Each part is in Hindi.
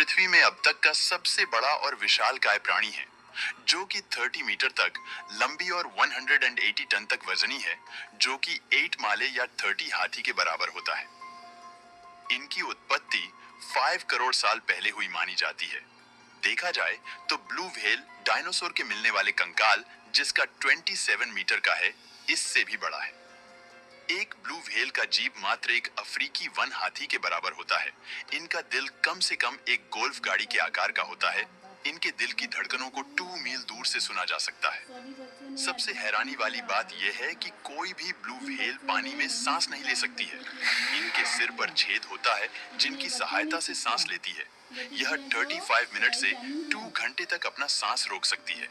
पृथ्वी में अब तक का सबसे बड़ा और विशालकाय प्राणी है, जो कि 30 मीटर तक लंबी और 180 टन तक वजनी है, जो कि 8 माले या 30 हाथी के बराबर होता है। इनकी उत्पत्ति 5 करोड़ साल पहले हुई मानी जाती है। देखा जाए तो ब्लू व्हेल डायनासोर के मिलने वाले कंकाल, जिसका 27 मीटर का है, इससे भी बड़ा है। एक ब्लू व्हेल का जीभ मात्र एक अफ्रीकी वन हाथी के बराबर होता है। इनका दिल कम से कम एक गोल्फ गाड़ी के आकार का होता है। इनके दिल की धड़कनों को 2 मील दूर से सुना जा सकता है। सबसे हैरानी वाली बात यह है कि कोई भी ब्लू व्हेल पानी में सांस नहीं ले सकती है। इनके सिर पर छेद होता है, जिनकी सहायता से सांस लेती है। यह 35 मिनट से 2 घंटे तक अपना सांस रोक सकती है।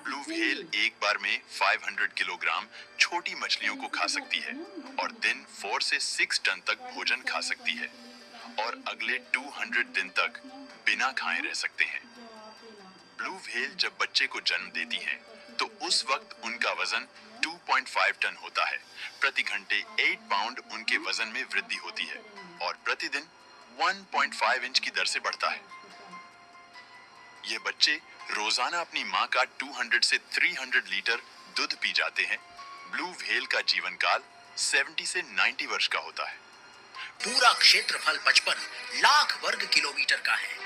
ब्लू व्हेल एक बार में 500 किलोग्राम छोटी मछलियों को खा सकती है और दिन 4 से 6 टन तक भोजन खा सकती है और अगले 200 दिन तक बिना खाए रह सकते हैं। ब्लू व्हेल जब बच्चे को जन्म देती हैं, तो उस वक्त उनका वजन 2.5 टन होता है। प्रति घंटे 8 पाउंड उनके वजन में वृद्धि होती है और प्रतिदिन 1.5 इंच की दर से बढ़ता है। ये बच्चे रोजाना अपनी माँ का 200 से 300 लीटर दूध पी जाते हैं। ब्लू व्हेल का जीवन काल 70 से 90 वर्ष का होता है। पूरा क्षेत्रफल 55 लाख वर्ग किलोमीटर का है।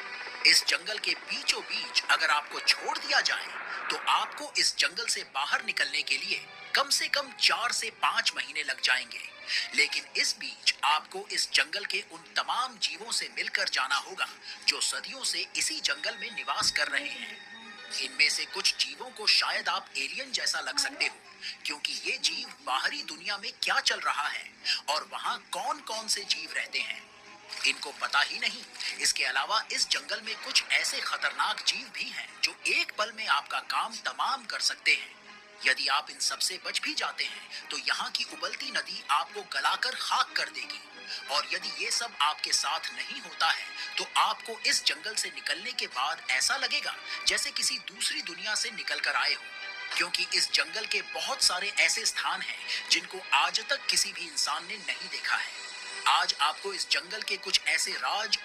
इस जंगल के बीचों बीच अगर आपको छोड़ दिया जाए, तो आपको इस जंगल से बाहर निकलने के लिए कम से कम 4 से 5 महीने लग जाएंगे। लेकिन इस बीच आपको इस जंगल के उन तमाम जीवों से मिलकर जाना होगा जो सदियों से इसी जंगल में निवास कर रहे हैं। इनमें से कुछ जीवों को शायद आप एलियन जैसा लग सकते हो, क्योंकि ये जीव बाहरी दुनिया में क्या चल रहा है और वहां कौन कौन से जीव रहते हैं, इनको पता ही नहीं। इसके अलावा इस जंगल में कुछ ऐसे खतरनाक जीव भी हैं जो एक पल में आपका काम तमाम कर सकते हैं। यदि आप इन सब से बच भी जाते हैं, तो यहाँ की उबलती नदी आपको गलाकर खाक कर देगी। और यदि ये सब आपके साथ नहीं होता है, तो आपको इस जंगल से निकलने के बाद ऐसा लगेगा जैसे किसी दूसरी दुनिया से निकल कर आए हो, क्योंकि इस जंगल के बहुत सारे ऐसे स्थान हैं जिनको आज तक किसी भी इंसान ने नहीं देखा है। आज आपको इस जंगल के कुछ ऐसे राज और